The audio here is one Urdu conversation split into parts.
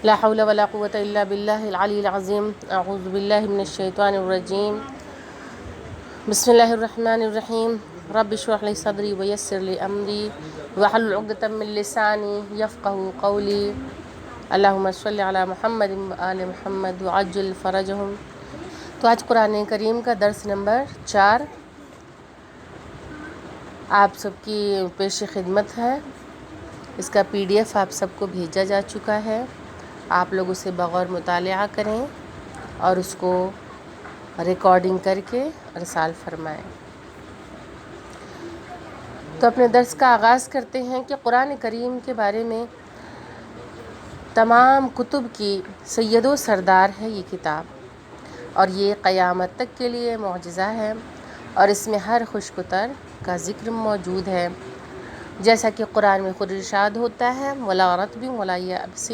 لا حول ولا قوة إلا بالله العلي العظيم. أعوذ بالله من الشيطان الرجيم. بسم الله الرحمن الرحيم. رب اشرح لي صدري ويسر لي أمري واحلل عقدة من لساني يفقهوا قولي. اللهم صل على محمد وآل محمد وعجل فرجهم. تو آج قرآن کریم کا درس نمبر 4 آپ سب کی پیش خدمت ہے. اس کا PDF آپ سب کو بھیجا جا چکا ہے. آپ لوگ اسے بغور مطالعہ کریں اور اس کو ریکارڈنگ کر کے ارسال فرمائیں. تو اپنے درس کا آغاز کرتے ہیں کہ قرآن کریم کے بارے میں تمام کتب کی سید و سردار ہے یہ کتاب، اور یہ قیامت تک کے لیے معجزہ ہے، اور اس میں ہر خشک و تر کا ذکر موجود ہے. جیسا کہ قرآن میں خود ارشاد ہوتا ہے وَلَا رَطْبٍ وَلَا يَابِسٍ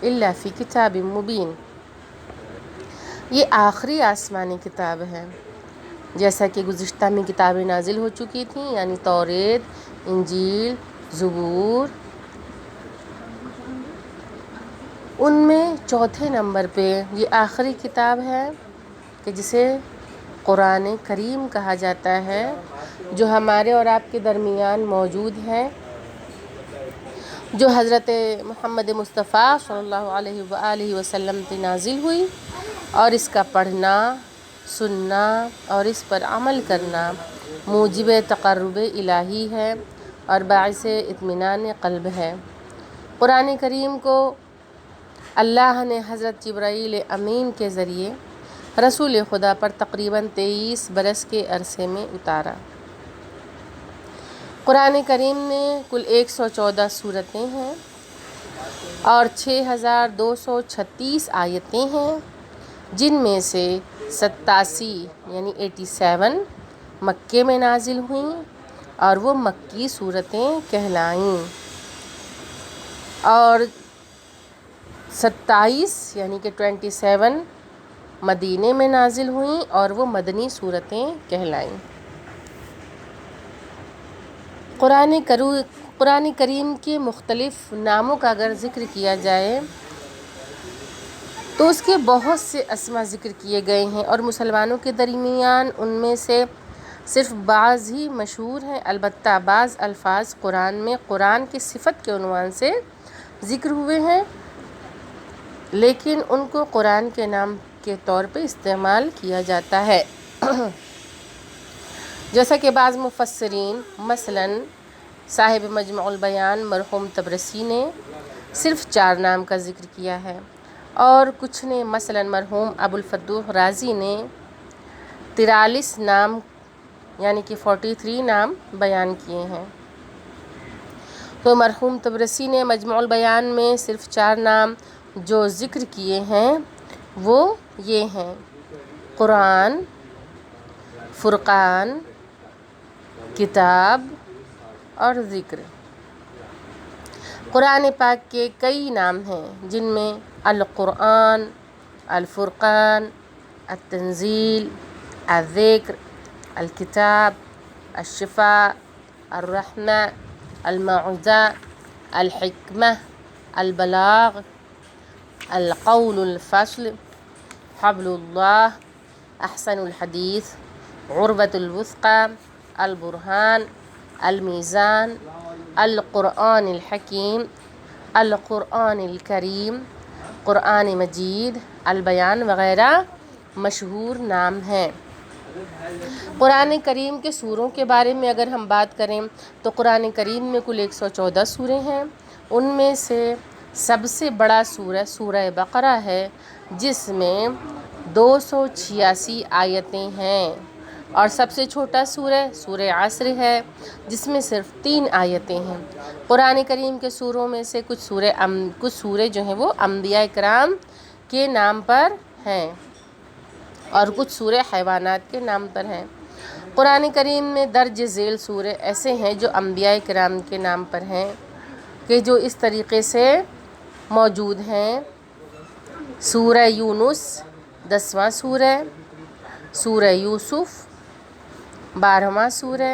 إِلَّا فِي كِتَابٍ مُبِينٍ. یہ آخری آسمانی کتاب ہے. جیسا کہ گزشتہ میں کتابیں نازل ہو چکی تھیں، یعنی توریت، انجیل، زبور، ان میں چوتھے نمبر پہ یہ آخری کتاب ہے کہ جسے قرآن کریم کہا جاتا ہے، جو ہمارے اور آپ کے درمیان موجود ہے، جو حضرت محمد مصطفیٰ صلی اللہ علیہ وآلہ وسلم پہ نازل ہوئی، اور اس کا پڑھنا، سننا اور اس پر عمل کرنا موجب تقرب الہی ہے اور باعث اطمینان قلب ہے. قرآن کریم کو اللہ نے حضرت جبرائیل امین کے ذریعے رسول خدا پر تقریباً 23 برس کے عرصے میں اتارا. قرآن کریم میں کل 114 سورتیں ہیں اور 6236 آیتیں ہیں، جن میں سے 87 یعنی 87 مکے میں نازل ہوئیں اور وہ مکی سورتیں کہلائیں، اور 27 یعنی کہ 27 مدینے میں نازل ہوئیں اور وہ مدنی سورتیں کہلائیں. قرآن کریم کے مختلف ناموں کا اگر ذکر کیا جائے تو اس کے بہت سے اسما ذکر کیے گئے ہیں، اور مسلمانوں کے درمیان ان میں سے صرف بعض ہی مشہور ہیں. البتہ بعض الفاظ قرآن میں قرآن کی صفت کے عنوان سے ذکر ہوئے ہیں، لیکن ان کو قرآن کے نام کے طور پہ استعمال کیا جاتا ہے. جیسا کہ بعض مفسرین مثلاً صاحب مجمع البیان مرحوم طبرسی نے صرف 4 نام کا ذکر کیا ہے، اور کچھ نے مثلاً مرحوم ابو الفتوح رازی نے 43 نام یعنی کہ 43 نام بیان کیے ہیں. تو مرحوم طبرسی نے مجمع البیان میں صرف 4 نام جو ذکر کیے ہیں وہ یہ ہیں: قرآن، فرقان، کتاب اور ذکر. قرآن پاک کے کئی نام ہیں، جن میں القرآن، الفرقان، التنزیل، الذکر، الکتاب، الشفاء، الرحمہ، الموعظہ، الحکمہ، البلاغ، القول الفصل، حبل اللہ، احسن الحدیث، عروۃ الوثقی، البرہان، المیزان، القرآن الحکیم، القرآن الکریم، قرآن مجید، البیان وغیرہ مشہور نام ہیں. قرآن کریم کے سوروں کے بارے میں اگر ہم بات کریں تو قرآن کریم میں کل 114 سوریں ہیں. ان میں سے سب سے بڑا سورہ بقرہ ہے، جس میں 286 آیتیں ہیں، اور سب سے چھوٹا سورہ عصر ہے، جس میں صرف 3 آیتیں ہیں. قرآن کریم کے سوروں میں سے کچھ سورے جو ہیں وہ انبیاء کرام کے نام پر ہیں، اور کچھ سورے حیوانات کے نام پر ہیں. قرآن کریم میں درج ذیل سورے ایسے ہیں جو انبیاء کرام کے نام پر ہیں، کہ جو اس طریقے سے موجود ہیں: سورہ یونس 10واں سورہ، سورہ یوسف 12واں سورہ،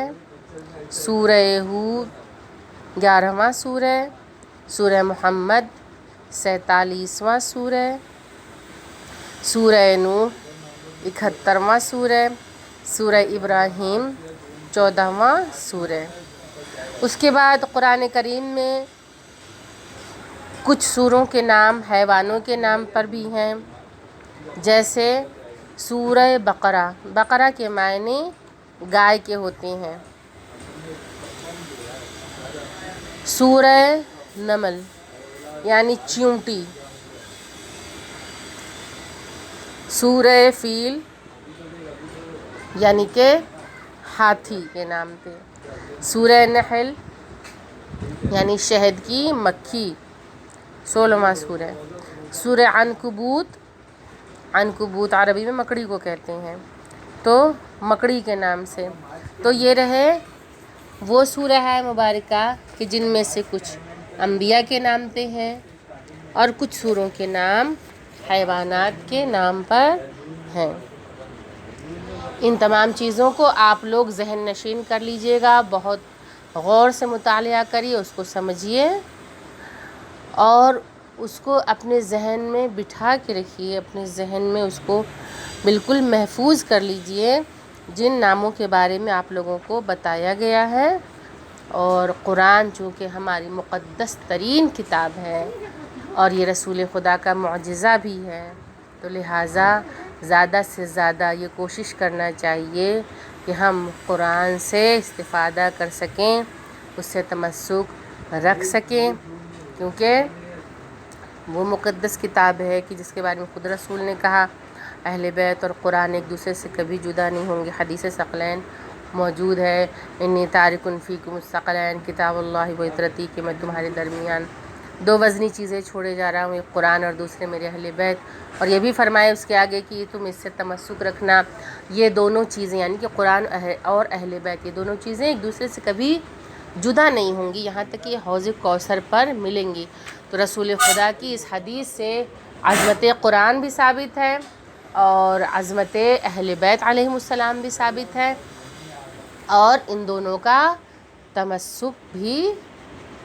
سورہ ہود 11واں سورہ، سورہ محمد 47واں سورہ، سورہ نوح 71واں سورہ، سورہ ابراہیم 14واں سورہ۔ اس کے بعد قرآن کریم میں کچھ سوروں کے نام حیوانوں کے نام پر بھی ہیں، جیسے سورہ بقرہ۔ بقرہ کے معنی گائے کے ہوتے ہیں۔ سورہ نمل یعنی چیونٹی۔ سورہ فیل یعنی کہ ہاتھی کے نام پہ۔ سورہ نحل یعنی شہد کی مکھی 16واں سورہ۔ سورہ عنکبوت، عنکبوت عربی میں مکڑی کو کہتے ہیں، تو مکڑی کے نام سے۔ تو یہ رہے وہ سورہ ہے مبارکہ کہ جن میں سے کچھ انبیاء کے نام پہ ہیں اور کچھ سوروں کے نام حیوانات کے نام پر ہیں۔ ان تمام چیزوں کو آپ لوگ ذہن نشین کر لیجئے گا، بہت غور سے مطالعہ کریے، اس کو سمجھیے اور اس کو اپنے ذہن میں بٹھا کے رکھیے، اپنے ذہن میں اس کو بالکل محفوظ کر لیجئے جن ناموں کے بارے میں آپ لوگوں کو بتایا گیا ہے۔ اور قرآن چونکہ ہماری مقدس ترین کتاب ہے اور یہ رسول خدا کا معجزہ بھی ہے، تو لہٰذا زیادہ سے زیادہ یہ کوشش کرنا چاہیے کہ ہم قرآن سے استفادہ کر سکیں، اس سے تمسک رکھ سکیں، کیونکہ وہ مقدس کتاب ہے کہ جس کے بارے میں خود رسول نے کہا اہل بیت اور قرآن ایک دوسرے سے کبھی جدا نہیں ہوں گے۔ حدیث ثقلین موجود ہے، انی تارک فیکم الثقلین کتاب اللہ و عطرتی، کہ میں تمہارے درمیان دو وزنی چیزیں چھوڑے جا رہا ہوں، ایک قرآن اور دوسرے میرے اہل بیت۔ اور یہ بھی فرمایا اس کے آگے کہ تم اس سے تمسک رکھنا، یہ دونوں چیزیں یعنی کہ قرآن اور اہل بیت، یہ دونوں چیزیں ایک دوسرے سے کبھی جدا نہیں ہوں گی یہاں تک کہ حوض کوثر پر ملیں گی۔ تو رسول خدا کی اس حدیث سے عظمت قرآن بھی ثابت ہے اور عظمت اہل بیت علیہم السلام بھی ثابت ہے، اور ان دونوں کا تمسک بھی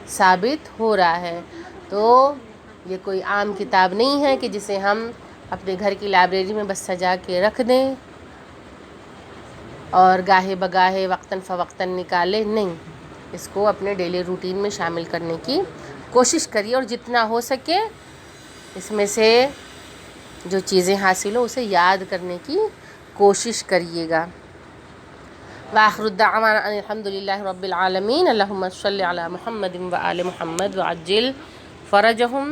ثابت ہو رہا ہے۔ تو یہ کوئی عام کتاب نہیں ہے کہ جسے ہم اپنے گھر کی لائبریری میں بس سجا کے رکھ دیں اور گاہے بگاہے وقتاً فوقتاً نکالیں، نہیں، اس کو اپنے ڈیلی روٹین میں شامل کرنے کی کوشش کریے اور جتنا ہو سکے اس میں سے جو چیزیں حاصل ہو اسے یاد کرنے کی کوشش کریے گا۔ وآخر الدعوانا ان الحمد للہ رب العالمین، اللہم صلی علی محمد و آل محمد وعجل فرجہم۔